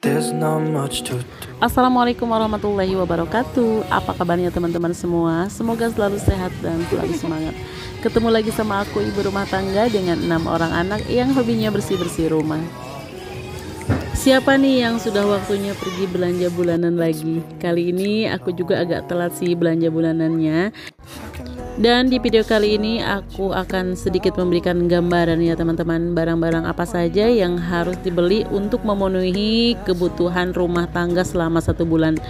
There's not much to do. Assalamualaikum warahmatullahi wabarakatuh. Apa kabarnya teman-teman semua? Semoga selalu sehat dan selalu semangat. Ketemu lagi sama aku, ibu rumah tangga dengan 6 orang anak yang hobinya bersih-bersih rumah. Siapa nih yang sudah waktunya pergi belanja bulanan lagi? Kali ini aku juga agak telat sih belanja bulanannya. Dan di video kali ini aku akan sedikit memberikan gambaran ya teman-teman, barang-barang apa saja yang harus dibeli untuk memenuhi kebutuhan rumah tangga selama 1 bulan.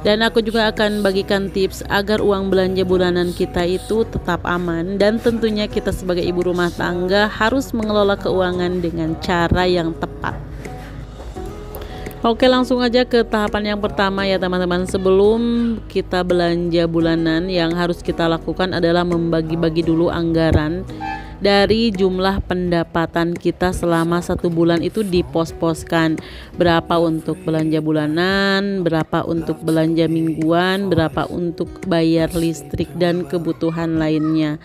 Dan aku juga akan bagikan tips agar uang belanja bulanan kita itu tetap aman, dan tentunya kita sebagai ibu rumah tangga harus mengelola keuangan dengan cara yang tepat. Oke, langsung aja ke tahapan yang pertama ya teman-teman. Sebelum kita belanja bulanan, yang harus kita lakukan adalah membagi-bagi dulu anggaran dari jumlah pendapatan kita selama 1 bulan itu dipos-poskan. Berapa untuk belanja bulanan, berapa untuk belanja mingguan, berapa untuk bayar listrik dan kebutuhan lainnya.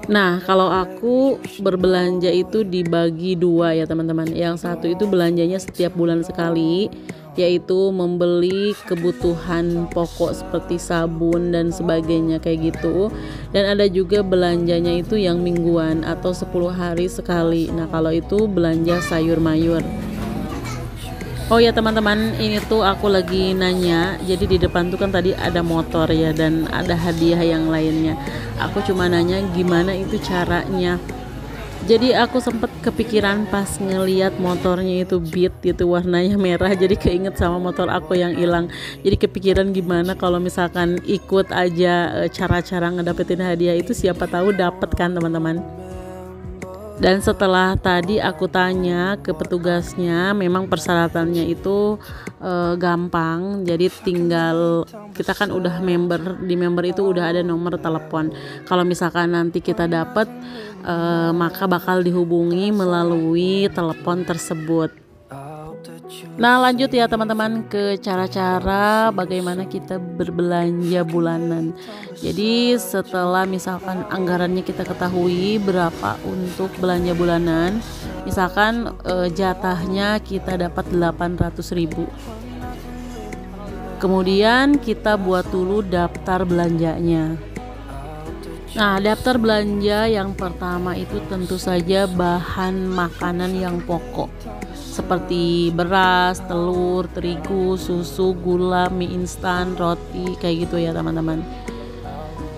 Nah, kalau aku berbelanja itu dibagi 2 ya teman-teman. Yang satu itu belanjanya setiap bulan sekali, yaitu membeli kebutuhan pokok seperti sabun dan sebagainya kayak gitu. Dan ada juga belanjanya itu yang mingguan atau 10 hari sekali. Nah, kalau itu belanja sayur mayur. Oh ya teman-teman, ini tuh aku lagi nanya. Jadi di depan tuh kan tadi ada motor ya, dan ada hadiah yang lainnya. Aku cuma nanya gimana itu caranya. Jadi aku sempet kepikiran pas ngeliat motornya itu Beat itu warnanya merah, jadi keinget sama motor aku yang hilang. Jadi kepikiran gimana kalau misalkan ikut aja cara-cara ngedapetin hadiah itu, siapa tahu dapet kan teman-teman. Dan setelah tadi aku tanya ke petugasnya, memang persyaratannya itu gampang. Jadi tinggal kita kan udah member, di member itu udah ada nomor telepon. Kalau misalkan nanti kita dapat, maka bakal dihubungi melalui telepon tersebut. Nah, lanjut ya teman-teman ke cara-cara bagaimana kita berbelanja bulanan. Jadi setelah misalkan anggarannya kita ketahui berapa untuk belanja bulanan, misalkan jatahnya kita dapat 800.000. Kemudian kita buat dulu daftar belanjanya. Nah, daftar belanja yang pertama itu tentu saja bahan makanan yang pokok, seperti beras, telur, terigu, susu, gula, mie instan, roti, kayak gitu ya teman-teman.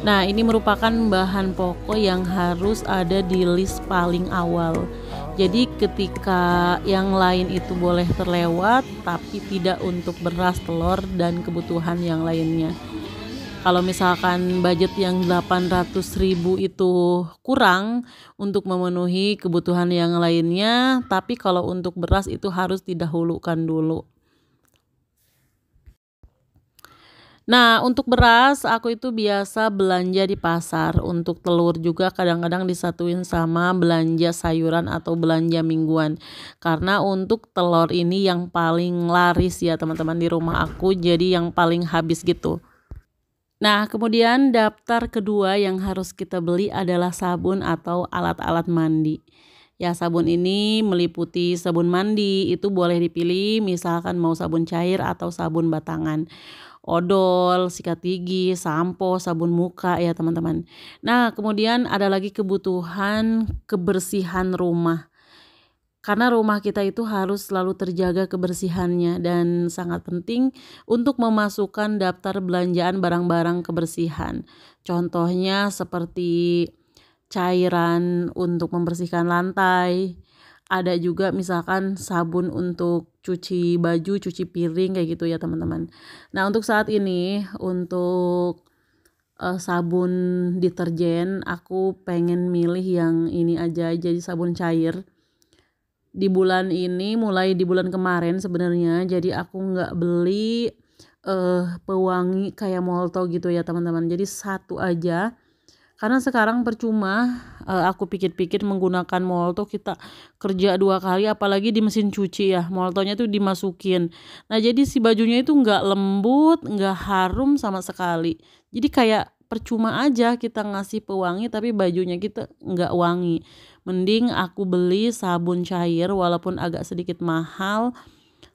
Nah, ini merupakan bahan pokok yang harus ada di list paling awal. Jadi ketika yang lain itu boleh terlewat, tapi tidak untuk beras, telur, dan kebutuhan yang lainnya. Kalau misalkan budget yang 800.000 itu kurang untuk memenuhi kebutuhan yang lainnya, tapi kalau untuk beras itu harus didahulukan dulu. Nah, untuk beras aku itu biasa belanja di pasar. Untuk telur juga kadang-kadang disatuin sama belanja sayuran atau belanja mingguan. Karena untuk telur ini yang paling laris ya teman-teman di rumah aku, jadi yang paling habis gitu. Nah, kemudian daftar kedua yang harus kita beli adalah sabun atau alat-alat mandi. Ya, sabun ini meliputi sabun mandi, itu boleh dipilih misalkan mau sabun cair atau sabun batangan. Odol, sikat gigi, sampo, sabun muka ya teman-teman. Nah, kemudian ada lagi kebutuhan kebersihan rumah. Karena rumah kita itu harus selalu terjaga kebersihannya, dan sangat penting untuk memasukkan daftar belanjaan barang-barang kebersihan. Contohnya seperti cairan untuk membersihkan lantai, ada juga misalkan sabun untuk cuci baju, cuci piring kayak gitu ya teman-teman. Nah, untuk saat ini untuk sabun deterjen aku pengen milih yang ini aja, jadi sabun cair. Di bulan ini, mulai di bulan kemarin sebenarnya, jadi aku nggak beli pewangi kayak Molto gitu ya teman-teman. Jadi satu aja, karena sekarang percuma aku pikir-pikir menggunakan Molto, kita kerja 2 kali, apalagi di mesin cuci ya, Moltonya tuh dimasukin. Nah, jadi si bajunya itu nggak lembut, nggak harum sama sekali. Jadi kayak percuma aja kita ngasih pewangi tapi bajunya kita nggak wangi. Mending aku beli sabun cair walaupun agak sedikit mahal,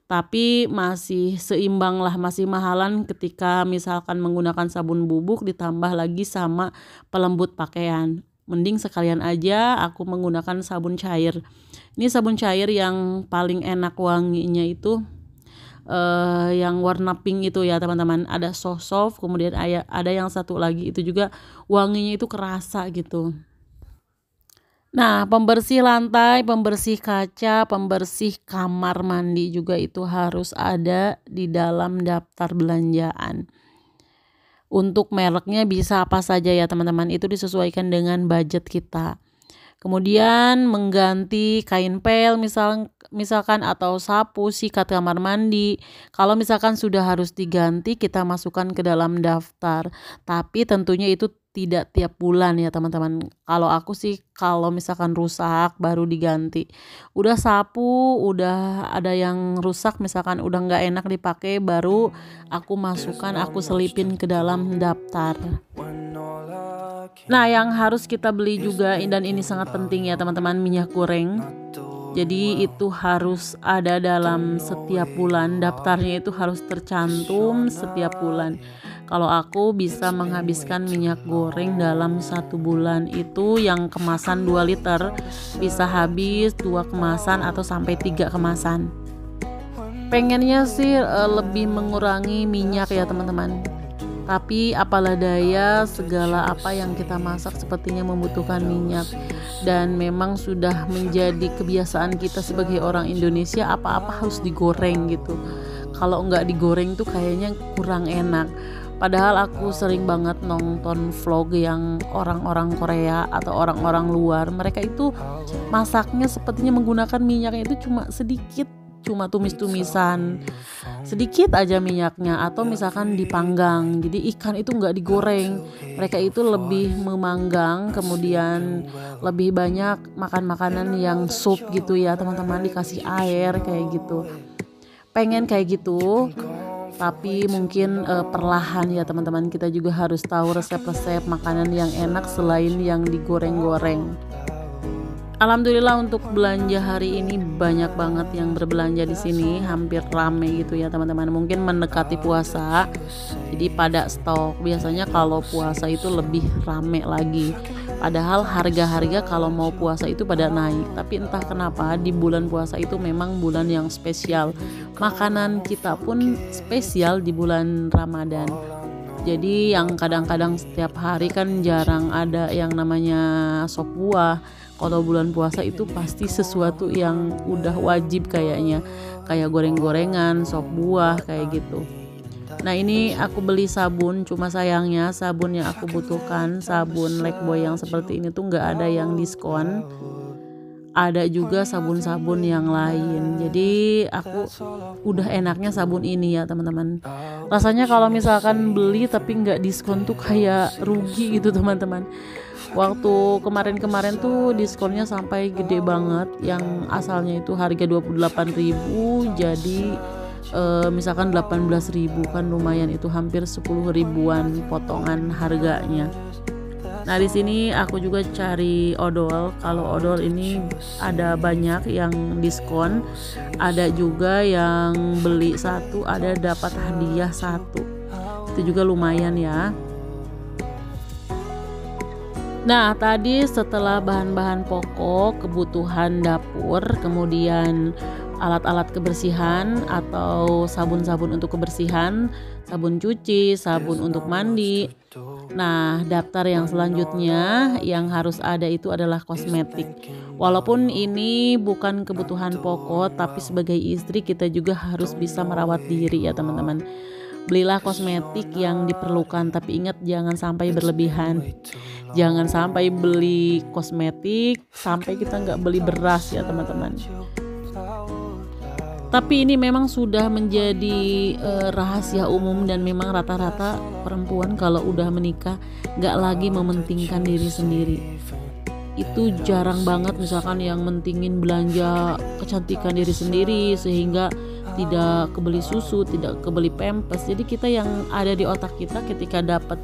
tapi masih seimbang lah, masih mahalan ketika misalkan menggunakan sabun bubuk ditambah lagi sama pelembut pakaian. Mending sekalian aja aku menggunakan sabun cair. Ini sabun cair yang paling enak wanginya itu yang warna pink itu ya teman-teman. Ada soft, kemudian ada yang satu lagi itu juga wanginya itu kerasa gitu. Nah, pembersih lantai, pembersih kaca, pembersih kamar mandi juga itu harus ada di dalam daftar belanjaan. Untuk mereknya bisa apa saja ya teman-teman, itu disesuaikan dengan budget kita. Kemudian mengganti kain pel misalkan atau sapu, sikat kamar mandi. Kalau misalkan sudah harus diganti, kita masukkan ke dalam daftar. Tapi tentunya itu tidak tiap bulan ya teman-teman. Kalau aku sih kalau misalkan rusak baru diganti. Udah sapu, udah ada yang rusak misalkan udah nggak enak dipakai, baru aku masukkan, aku selipin ke dalam daftar. Nah, yang harus kita beli juga, dan ini sangat penting ya teman-teman, minyak goreng. Jadi itu harus ada dalam setiap bulan, daftarnya itu harus tercantum setiap bulan. Kalau aku bisa menghabiskan minyak goreng dalam 1 bulan itu yang kemasan 2 liter bisa habis 2 kemasan atau sampai 3 kemasan. Pengennya sih lebih mengurangi minyak ya teman-teman. Tapi apalah daya, segala apa yang kita masak sepertinya membutuhkan minyak. Dan memang sudah menjadi kebiasaan kita sebagai orang Indonesia, apa-apa harus digoreng gitu. Kalau nggak digoreng tuh kayaknya kurang enak. Padahal aku sering banget nonton vlog yang orang-orang Korea atau orang-orang luar. Mereka itu masaknya sepertinya menggunakan minyaknya itu cuma sedikit, cuma tumis-tumisan, sedikit aja minyaknya, atau misalkan dipanggang. Jadi ikan itu nggak digoreng, mereka itu lebih memanggang, kemudian lebih banyak makan makanan yang sup gitu ya teman-teman, dikasih air kayak gitu. Pengen kayak gitu, tapi mungkin perlahan ya teman-teman. Kita juga harus tahu resep-resep makanan yang enak selain yang digoreng-goreng. Alhamdulillah untuk belanja hari ini banyak banget yang berbelanja di sini, hampir rame gitu ya teman-teman. Mungkin mendekati puasa, jadi pada stok. Biasanya kalau puasa itu lebih rame lagi. Padahal harga-harga kalau mau puasa itu pada naik. Tapi entah kenapa di bulan puasa itu memang bulan yang spesial. Makanan kita pun spesial di bulan Ramadan. Jadi yang kadang-kadang setiap hari kan jarang ada yang namanya sop buah. Kalau bulan puasa itu pasti sesuatu yang udah wajib kayaknya, kayak goreng-gorengan, sop buah kayak gitu. Nah, ini aku beli sabun, cuma sayangnya sabun yang aku butuhkan, sabun Lifebuoy yang seperti ini tuh nggak ada yang diskon. Ada juga sabun-sabun yang lain. Jadi aku udah enaknya sabun ini ya teman-teman. Rasanya kalau misalkan beli tapi nggak diskon tuh kayak rugi gitu teman-teman. Waktu kemarin-kemarin tuh diskonnya sampai gede banget, yang asalnya itu harga 28.000 jadi misalkan 18.000, kan lumayan, itu hampir 10 ribuan potongan harganya. Nah, di sini aku juga cari odol. Kalau odol ini ada banyak yang diskon, ada juga yang beli satu ada dapat hadiah satu. Itu juga lumayan ya. Nah, tadi setelah bahan-bahan pokok, kebutuhan dapur, kemudian alat-alat kebersihan atau sabun-sabun untuk kebersihan, sabun cuci, sabun untuk mandi. Nah, daftar yang selanjutnya yang harus ada itu adalah kosmetik. Walaupun ini bukan kebutuhan pokok, tapi sebagai istri kita juga harus bisa merawat diri ya teman-teman. Belilah kosmetik yang diperlukan, tapi ingat jangan sampai berlebihan. Jangan sampai beli kosmetik sampai kita nggak beli beras ya teman-teman. Tapi ini memang sudah menjadi rahasia umum, dan memang rata-rata perempuan kalau udah menikah nggak lagi mementingkan diri sendiri. Itu jarang banget misalkan yang mentingin belanja kecantikan diri sendiri sehingga tidak kebeli susu, tidak kebeli pampers. Jadi kita yang ada di otak kita ketika dapat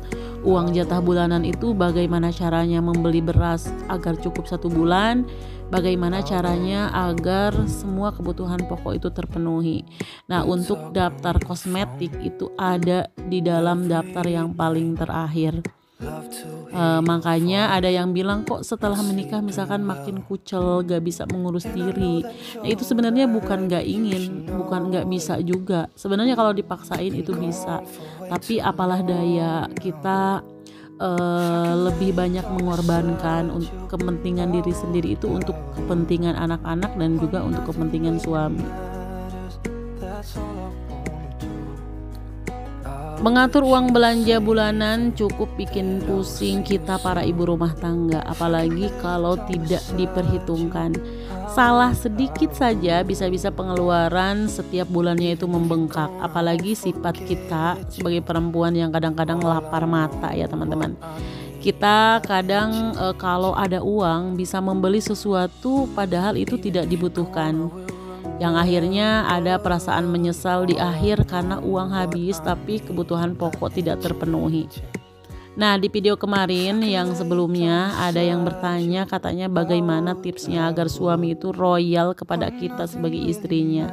uang jatah bulanan itu bagaimana caranya membeli beras agar cukup 1 bulan, bagaimana caranya agar semua kebutuhan pokok itu terpenuhi. Nah, untuk daftar kosmetik itu ada di dalam daftar yang paling terakhir. Makanya ada yang bilang kok setelah menikah misalkan makin kucel, gak bisa mengurus diri. Nah, itu sebenarnya bukan gak ingin, bukan gak bisa juga. Sebenarnya kalau dipaksain itu bisa, tapi apalah daya, kita lebih banyak mengorbankan untuk kepentingan diri sendiri itu untuk kepentingan anak-anak dan juga untuk kepentingan suami. Mengatur uang belanja bulanan cukup bikin pusing kita para ibu rumah tangga, apalagi kalau tidak diperhitungkan. Salah sedikit saja bisa-bisa pengeluaran setiap bulannya itu membengkak, apalagi sifat kita sebagai perempuan yang kadang-kadang lapar mata ya teman-teman. Kita kadang kalau ada uang bisa membeli sesuatu padahal itu tidak dibutuhkan, yang akhirnya ada perasaan menyesal di akhir karena uang habis tapi kebutuhan pokok tidak terpenuhi. Nah, di video kemarin yang sebelumnya ada yang bertanya katanya bagaimana tipsnya agar suami itu royal kepada kita sebagai istrinya.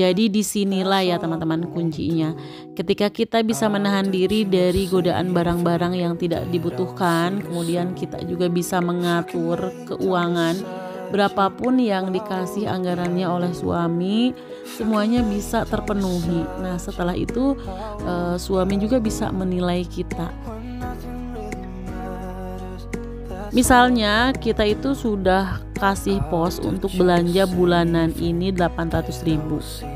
Jadi disinilah ya teman-teman kuncinya. Ketika kita bisa menahan diri dari godaan barang-barang yang tidak dibutuhkan, kemudian kita juga bisa mengatur keuangan. Berapapun yang dikasih anggarannya oleh suami, semuanya bisa terpenuhi. Nah, setelah itu suami juga bisa menilai kita. Misalnya kita itu sudah kasih pos untuk belanja bulanan ini 800.000.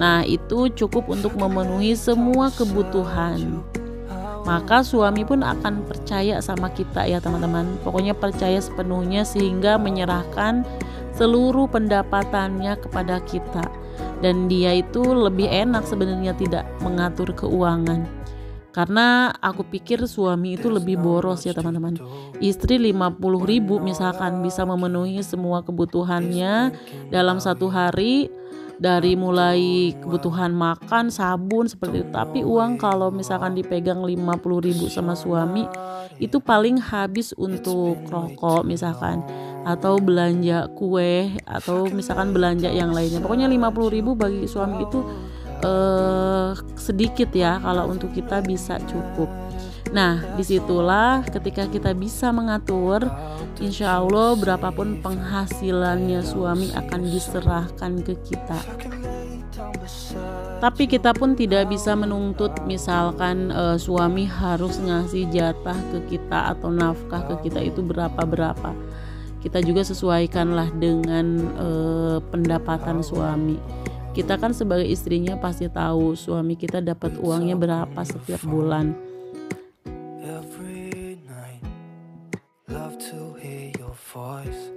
Nah, itu cukup untuk memenuhi semua kebutuhan. Maka suami pun akan percaya sama kita ya teman-teman. Pokoknya percaya sepenuhnya sehingga menyerahkan seluruh pendapatannya kepada kita. Dan dia itu lebih enak sebenarnya tidak mengatur keuangan. Karena aku pikir suami itu lebih boros ya teman-teman. Istri 50.000 misalkan bisa memenuhi semua kebutuhannya dalam 1 hari, dari mulai kebutuhan makan, sabun seperti itu. Tapi uang kalau misalkan dipegang 50.000 sama suami itu paling habis untuk rokok misalkan, atau belanja kue, atau misalkan belanja yang lainnya. Pokoknya 50.000 bagi suami itu sedikit ya, kalau untuk kita bisa cukup. Nah, disitulah ketika kita bisa mengatur, insya Allah berapapun penghasilannya suami akan diserahkan ke kita. Tapi kita pun tidak bisa menuntut misalkan suami harus ngasih jatah ke kita atau nafkah ke kita itu berapa-berapa. Kita juga sesuaikanlah dengan pendapatan suami. Kita kan sebagai istrinya pasti tahu suami kita dapat uangnya berapa setiap bulan.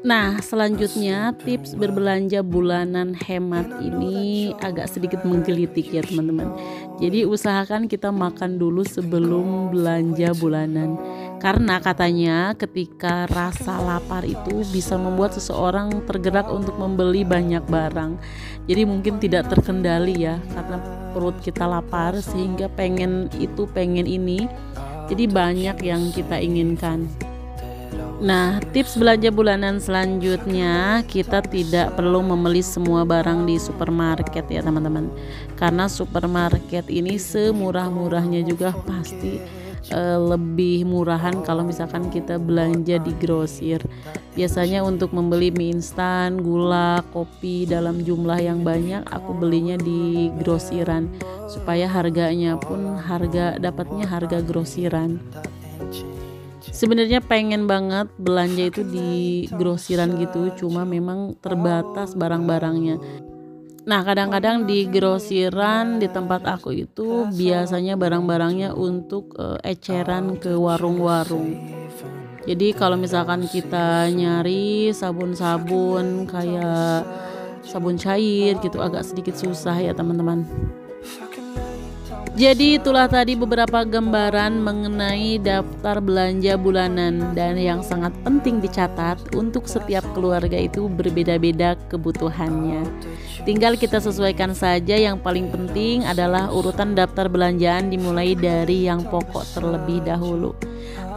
Nah, selanjutnya tips berbelanja bulanan hemat ini agak sedikit menggelitik ya teman-teman. Jadi usahakan kita makan dulu sebelum belanja bulanan. Karena katanya ketika rasa lapar itu bisa membuat seseorang tergerak untuk membeli banyak barang. Jadi mungkin tidak terkendali ya, karena perut kita lapar sehingga pengen itu pengen ini. Jadi banyak yang kita inginkan. Nah, tips belanja bulanan selanjutnya, kita tidak perlu membeli semua barang di supermarket ya teman-teman. Karena supermarket ini semurah-murahnya juga pasti lebih murahan kalau misalkan kita belanja di grosir. Biasanya untuk membeli mie instan, gula, kopi dalam jumlah yang banyak, aku belinya di grosiran supaya harganya pun dapatnya harga grosiran. Sebenarnya pengen banget belanja itu di grosiran gitu, cuma memang terbatas barang-barangnya. Nah, kadang-kadang di grosiran di tempat aku itu biasanya barang-barangnya untuk eceran ke warung-warung. Jadi kalau misalkan kita nyari sabun-sabun kayak sabun cair gitu agak sedikit susah ya teman-teman. Jadi itulah tadi beberapa gambaran mengenai daftar belanja bulanan, dan yang sangat penting dicatat untuk setiap keluarga itu berbeda-beda kebutuhannya. Tinggal kita sesuaikan saja. Yang paling penting adalah urutan daftar belanjaan dimulai dari yang pokok terlebih dahulu.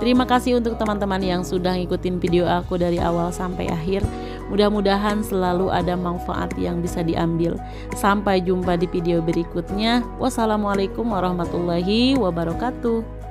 Terima kasih untuk teman-teman yang sudah ngikutin video aku dari awal sampai akhir. Mudah-mudahan selalu ada manfaat yang bisa diambil. Sampai jumpa di video berikutnya. Wassalamualaikum warahmatullahi wabarakatuh.